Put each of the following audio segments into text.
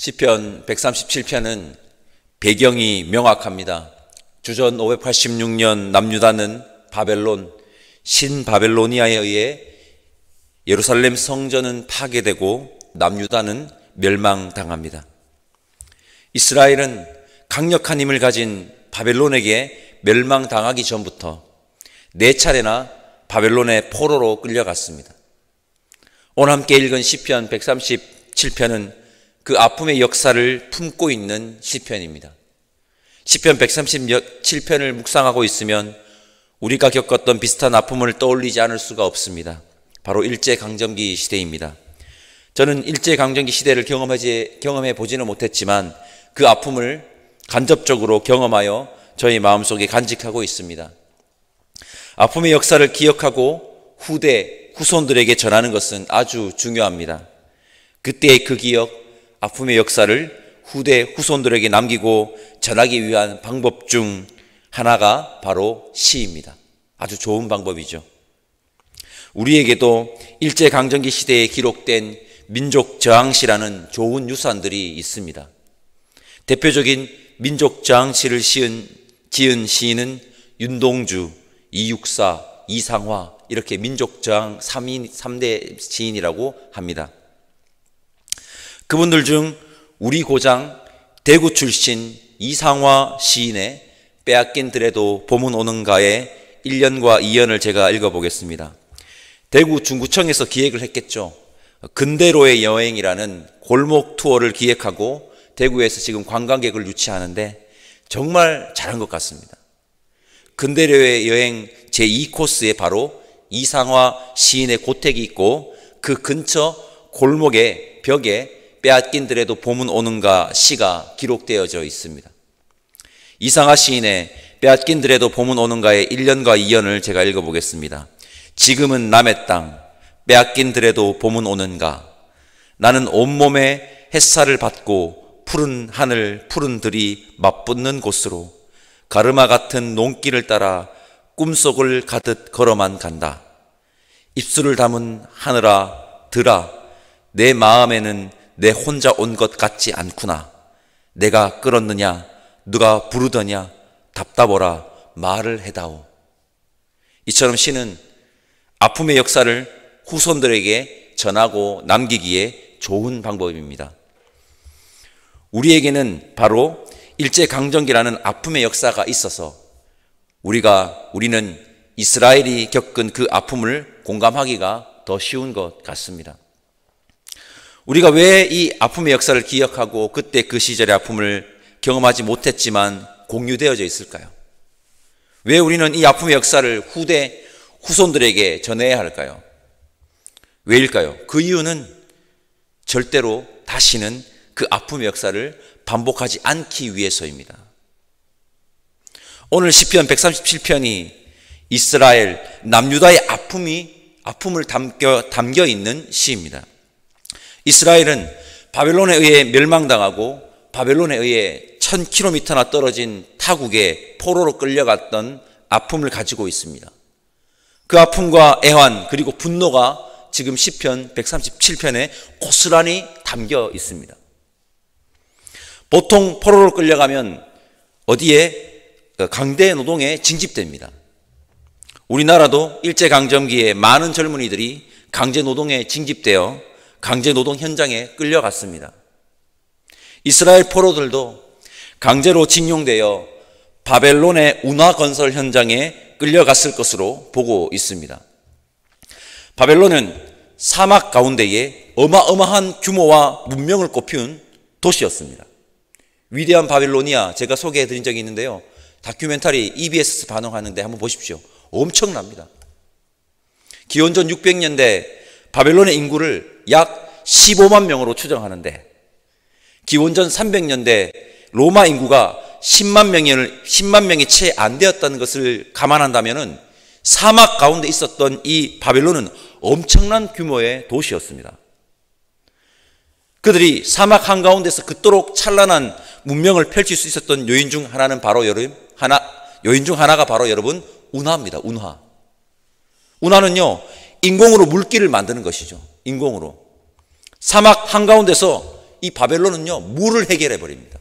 시편 137편은 배경이 명확합니다. 주전 586년 남유다는 바벨론, 신바벨로니아에 의해 예루살렘 성전은 파괴되고 남유다는 멸망당합니다. 이스라엘은 강력한 힘을 가진 바벨론에게 멸망당하기 전부터 4차례나 바벨론의 포로로 끌려갔습니다. 오늘 함께 읽은 시편 137편은 그 아픔의 역사를 품고 있는 시편입니다. 시편 137편을 묵상하고 있으면 우리가 겪었던 비슷한 아픔을 떠올리지 않을 수가 없습니다. 바로 일제강점기 시대입니다. 저는 일제강점기 시대를 경험해 보지는 못했지만 그 아픔을 간접적으로 경험하여 저희 마음속에 간직하고 있습니다. 아픔의 역사를 기억하고 후손들에게 전하는 것은 아주 중요합니다. 그때의 그 기억, 아픔의 역사를 후손들에게 남기고 전하기 위한 방법 중 하나가 바로 시입니다. 아주 좋은 방법이죠. 우리에게도 일제강점기 시대에 기록된 민족저항시라는 좋은 유산들이 있습니다. 대표적인 민족저항시를 지은 시인은 윤동주, 이육사, 이상화, 이렇게 민족저항 3대 시인이라고 합니다. 그분들 중 우리 고장 대구 출신 이상화 시인의 빼앗긴 들에도 봄은 오는가의 1년과 2년을 제가 읽어보겠습니다. 대구 중구청에서 기획을 했겠죠. 근대로의 여행이라는 골목 투어를 기획하고 대구에서 지금 관광객을 유치하는데 정말 잘한 것 같습니다. 근대로의 여행 제2코스에 바로 이상화 시인의 고택이 있고 그 근처 골목의 벽에 빼앗긴 들에도 봄은 오는가 시가 기록되어져 있습니다. 이상화 시인의 빼앗긴 들에도 봄은 오는가의 1년과 2년을 제가 읽어보겠습니다. 지금은 남의 땅, 빼앗긴 들에도 봄은 오는가. 나는 온몸에 햇살을 받고 푸른 하늘, 푸른 들이 맞붙는 곳으로 가르마 같은 농길을 따라 꿈속을 가듯 걸어만 간다. 입술을 담은 하늘아, 들아, 내 마음에는 내 혼자 온 것 같지 않구나. 내가 끌었느냐, 누가 부르더냐, 답답하라 말을 해다오. 이처럼 시는 아픔의 역사를 후손들에게 전하고 남기기에 좋은 방법입니다. 우리에게는 바로 일제강점기라는 아픔의 역사가 있어서 우리는 이스라엘이 겪은 그 아픔을 공감하기가 더 쉬운 것 같습니다. 우리가 왜 이 아픔의 역사를 기억하고 그때 그 시절의 아픔을 경험하지 못했지만 공유되어져 있을까요? 왜 우리는 이 아픔의 역사를 후손들에게 전해야 할까요? 왜일까요? 그 이유는 절대로 다시는 그 아픔의 역사를 반복하지 않기 위해서입니다. 오늘 시편 137편이 이스라엘 남유다의 아픔을 담겨 있는 시입니다. 이스라엘은 바벨론에 의해 멸망당하고 바벨론에 의해 1000km나 떨어진 타국에 포로로 끌려갔던 아픔을 가지고 있습니다. 그 아픔과 애환 그리고 분노가 지금 시편 137편에 고스란히 담겨 있습니다. 보통 포로로 끌려가면 어디에? 강제 노동에 징집됩니다. 우리나라도 일제강점기에 많은 젊은이들이 강제 노동에 징집되어 강제 노동 현장에 끌려갔습니다. 이스라엘 포로들도 강제로 징용되어 바벨론의 운하 건설 현장에 끌려갔을 것으로 보고 있습니다. 바벨론은 사막 가운데에 어마어마한 규모와 문명을 꽃피운 도시였습니다. 위대한 바빌로니아 제가 소개해 드린 적이 있는데요. 다큐멘터리 EBS 반영하는데 한번 보십시오. 엄청납니다. 기원전 600년대 바벨론의 인구를 약 15만 명으로 추정하는데 기원전 300년대 로마 인구가 10만 명이 채 안 되었다는 것을 감안한다면 사막 가운데 있었던 이 바벨론은 엄청난 규모의 도시였습니다. 그들이 사막 한가운데서 그토록 찬란한 문명을 펼칠 수 있었던 요인 중 하나가 바로 여러분 운하입니다. 운하는요 인공으로 물길을 만드는 것이죠. 인공으로 사막 한가운데서 이 바벨론은요, 물을 해결해 버립니다.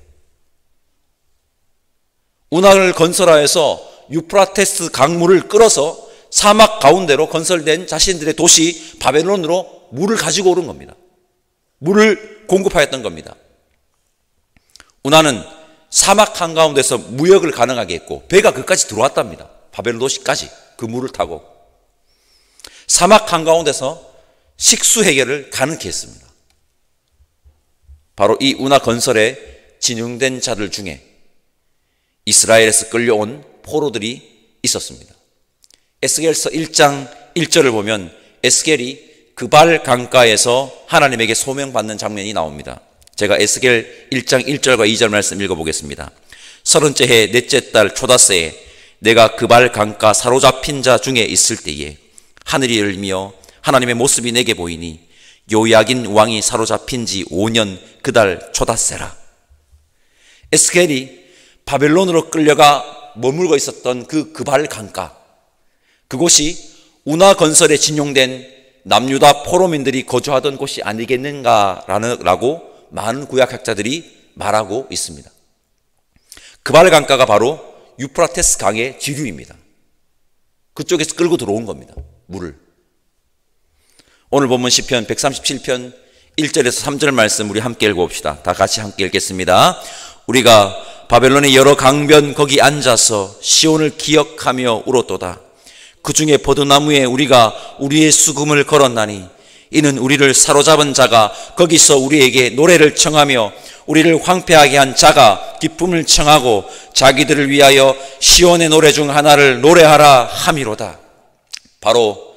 운하를 건설하여서 유프라테스 강물을 끌어서 사막 가운데로 건설된 자신들의 도시 바벨론으로 물을 가지고 오른 겁니다. 물을 공급하였던 겁니다. 운하는 사막 한가운데서 무역을 가능하게 했고 배가 그까지 들어왔답니다. 바벨론 도시까지 그 물을 타고 사막 한가운데서 식수 해결을 가능케 했습니다. 바로 이 운하 건설에 진용된 자들 중에 이스라엘에서 끌려온 포로들이 있었습니다. 에스겔서 1장 1절을 보면 에스겔이 그발 강가에서 하나님에게 소명받는 장면이 나옵니다. 제가 에스겔 1장 1절과 2절 말씀 읽어보겠습니다. 30째 해 넷째 달 초다새에 내가 그발 강가 사로잡힌 자 중에 있을 때에 하늘이 열리며 하나님의 모습이 내게 보이니 요야긴 왕이 사로잡힌 지 5년 그 달 초다새라. 에스겔이 바벨론으로 끌려가 머물고 있었던 그 그발 강가, 그곳이 운하 건설에 진용된 남유다 포로민들이 거주하던 곳이 아니겠는가라고 많은 구약학자들이 말하고 있습니다. 그발 강가가 바로 유프라테스 강의 지류입니다. 그쪽에서 끌고 들어온 겁니다. 물을. 오늘 본문 시편 137편 1절에서 3절 말씀 우리 함께 읽어봅시다. 다 같이 함께 읽겠습니다. 우리가 바벨론의 여러 강변 거기 앉아서 시온을 기억하며 울었도다. 그 중에 버드나무에 우리가 우리의 수금을 걸었나니 이는 우리를 사로잡은 자가 거기서 우리에게 노래를 청하며 우리를 황폐하게 한 자가 기쁨을 청하고 자기들을 위하여 시온의 노래 중 하나를 노래하라 함이로다. 바로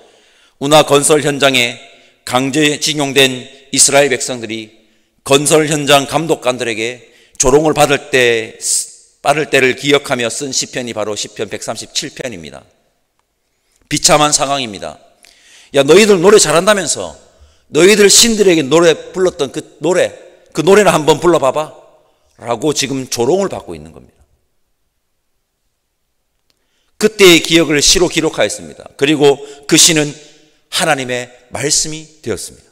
운하 건설 현장에 강제 징용된 이스라엘 백성들이 건설 현장 감독관들에게 조롱을 받을 때를 기억하며 쓴 시편이 바로 시편 137편입니다. 비참한 상황입니다. 야, 너희들 노래 잘한다면서 너희들 신들에게 노래 불렀던 그 노래는 한번 불러봐봐 라고 지금 조롱을 받고 있는 겁니다. 그때의 기억을 시로 기록하였습니다. 그리고 그 시는 하나님의 말씀이 되었습니다.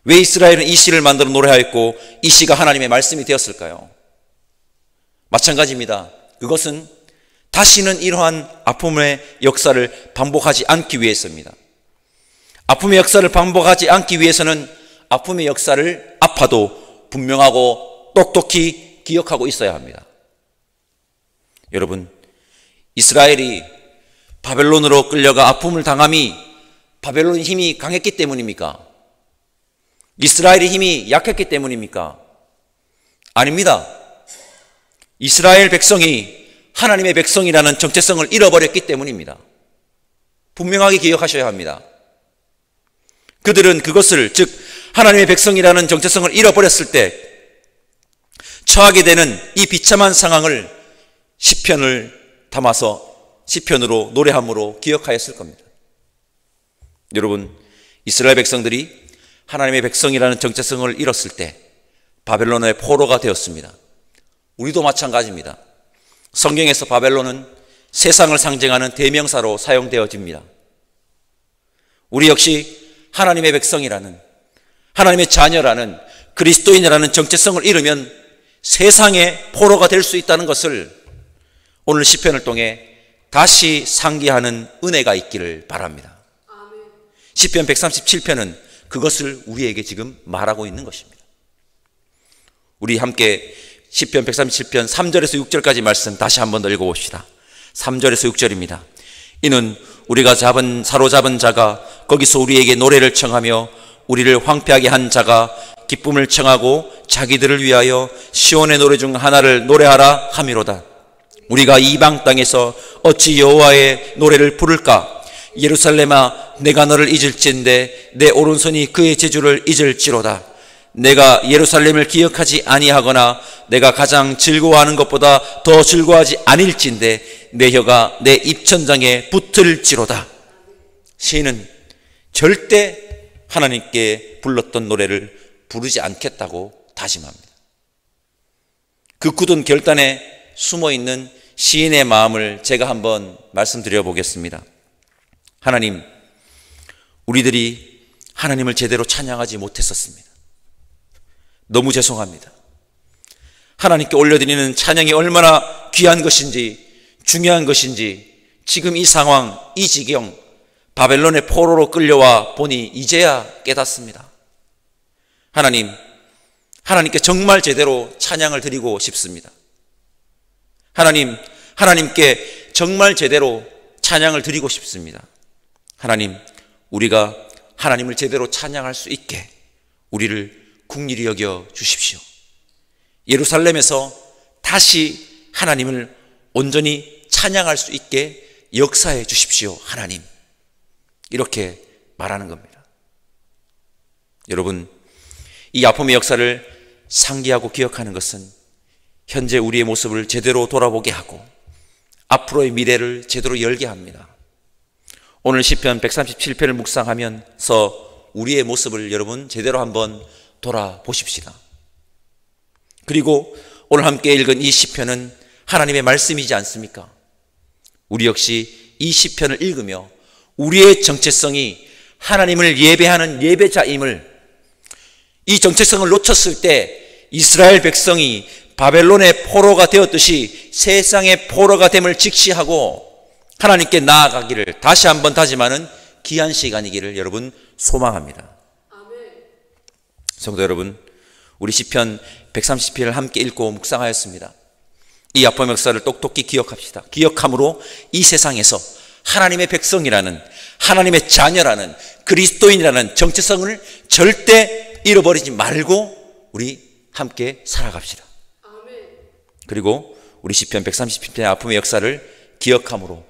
왜 이스라엘은 이 시를 만들어 노래하였고 이 시가 하나님의 말씀이 되었을까요? 마찬가지입니다. 그것은 다시는 이러한 아픔의 역사를 반복하지 않기 위해서입니다. 아픔의 역사를 반복하지 않기 위해서는 아픔의 역사를 아파도 분명하고 똑똑히 기억하고 있어야 합니다. 여러분, 이스라엘이 바벨론으로 끌려가 아픔을 당함이 바벨론의 힘이 강했기 때문입니까? 이스라엘의 힘이 약했기 때문입니까? 아닙니다. 이스라엘 백성이 하나님의 백성이라는 정체성을 잃어버렸기 때문입니다. 분명하게 기억하셔야 합니다. 그들은 그것을, 즉 하나님의 백성이라는 정체성을 잃어버렸을 때 처하게 되는 이 비참한 상황을 시편을 담아서 시편으로 노래함으로 기억하였을 겁니다. 여러분, 이스라엘 백성들이 하나님의 백성이라는 정체성을 잃었을 때 바벨론의 포로가 되었습니다. 우리도 마찬가지입니다. 성경에서 바벨론은 세상을 상징하는 대명사로 사용되어집니다. 우리 역시 하나님의 백성이라는, 하나님의 자녀라는, 그리스도인이라는 정체성을 잃으면 세상의 포로가 될 수 있다는 것을 오늘 시편을 통해 다시 상기하는 은혜가 있기를 바랍니다. 시편 137편은 그것을 우리에게 지금 말하고 있는 것입니다. 우리 함께 시편 137편 3절에서 6절까지 말씀 다시 한 번 더 읽어봅시다. 3절에서 6절입니다. 이는 우리가 사로잡은 자가 거기서 우리에게 노래를 청하며 우리를 황폐하게 한 자가 기쁨을 청하고 자기들을 위하여 시온의 노래 중 하나를 노래하라 함이로다. 우리가 이방 땅에서 어찌 여호와의 노래를 부를까? 예루살렘아, 내가 너를 잊을진데 내 오른손이 그의 제주를 잊을지로다. 내가 예루살렘을 기억하지 아니하거나 내가 가장 즐거워하는 것보다 더 즐거워하지 아닐진데 내 혀가 내 입천장에 붙을지로다. 시인은 절대 하나님께 불렀던 노래를 부르지 않겠다고 다짐합니다. 그 굳은 결단에 숨어있는 시인의 마음을 제가 한번 말씀드려 보겠습니다. 하나님, 우리들이 하나님을 제대로 찬양하지 못했었습니다. 너무 죄송합니다. 하나님께 올려드리는 찬양이 얼마나 귀한 것인지, 중요한 것인지 지금 이 상황, 이 지경, 바벨론의 포로로 끌려와 보니 이제야 깨닫습니다. 하나님께 정말 제대로 찬양을 드리고 싶습니다. 하나님께 정말 제대로 찬양을 드리고 싶습니다. 하나님, 우리가 하나님을 제대로 찬양할 수 있게 우리를 긍휼히 여겨 주십시오. 예루살렘에서 다시 하나님을 온전히 찬양할 수 있게 역사해 주십시오. 하나님, 이렇게 말하는 겁니다. 여러분, 이 아픔의 역사를 상기하고 기억하는 것은 현재 우리의 모습을 제대로 돌아보게 하고 앞으로의 미래를 제대로 열게 합니다. 오늘 시편 137편을 묵상하면서 우리의 모습을 여러분 제대로 한번 돌아보십시다. 그리고 오늘 함께 읽은 이 시편은 하나님의 말씀이지 않습니까? 우리 역시 이 시편을 읽으며 우리의 정체성이 하나님을 예배하는 예배자임을, 이 정체성을 놓쳤을 때 이스라엘 백성이 바벨론의 포로가 되었듯이 세상의 포로가 됨을 직시하고 하나님께 나아가기를 다시 한번 다짐하는 귀한 시간이기를 여러분 소망합니다. 성도 여러분, 우리 시편 130편을 함께 읽고 묵상하였습니다. 이 아픔의 역사를 똑똑히 기억합시다. 기억함으로 이 세상에서 하나님의 백성이라는, 하나님의 자녀라는, 그리스도인이라는 정체성을 절대 잃어버리지 말고 우리 함께 살아갑시다. 그리고 우리 시편 130편의 아픔의 역사를 기억함으로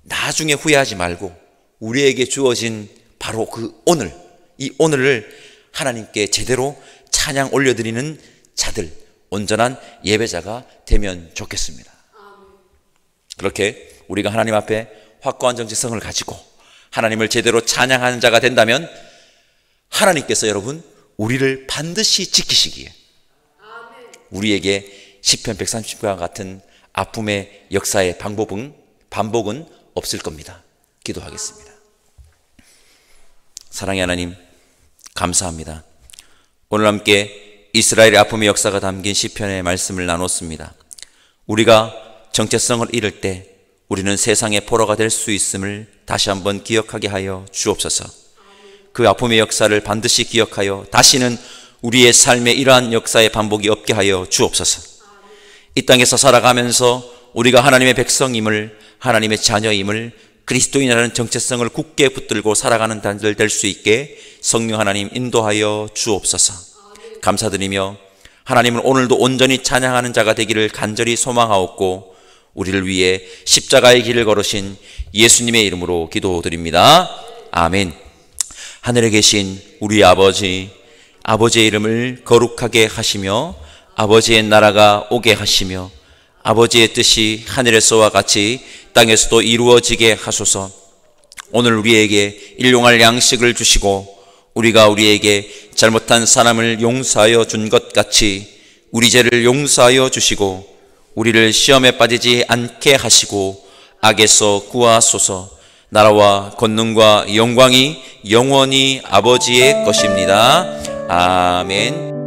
나중에 후회하지 말고 우리에게 주어진 바로 그 오늘, 이 오늘을 하나님께 제대로 찬양 올려드리는 자들, 온전한 예배자가 되면 좋겠습니다. 그렇게 우리가 하나님 앞에 확고한 정체성을 가지고 하나님을 제대로 찬양하는 자가 된다면 하나님께서 여러분 우리를 반드시 지키시기에 우리에게 시편 130편과 같은 아픔의 역사의 반복은 없을 겁니다. 기도하겠습니다. 사랑의 하나님, 감사합니다. 오늘 함께 이스라엘의 아픔의 역사가 담긴 시편의 말씀을 나눴습니다. 우리가 정체성을 잃을 때 우리는 세상의 포로가 될 수 있음을 다시 한번 기억하게 하여 주옵소서. 그 아픔의 역사를 반드시 기억하여 다시는 우리의 삶에 이러한 역사의 반복이 없게 하여 주옵소서. 이 땅에서 살아가면서 우리가 하나님의 백성임을, 하나님의 자녀임을, 그리스도인이라는 정체성을 굳게 붙들고 살아가는 단들 될 수 있게 성령 하나님 인도하여 주옵소서. 감사드리며 하나님은 오늘도 온전히 찬양하는 자가 되기를 간절히 소망하옵고 우리를 위해 십자가의 길을 걸으신 예수님의 이름으로 기도드립니다. 아멘. 하늘에 계신 우리 아버지, 아버지의 이름을 거룩하게 하시며 아버지의 나라가 오게 하시며 아버지의 뜻이 하늘에서와 같이 땅에서도 이루어지게 하소서. 오늘 우리에게 일용할 양식을 주시고 우리가 우리에게 잘못한 사람을 용서하여 준 것 같이 우리 죄를 용서하여 주시고 우리를 시험에 빠지지 않게 하시고 악에서 구하소서. 나라와 권능과 영광이 영원히 아버지의 것입니다. 아멘.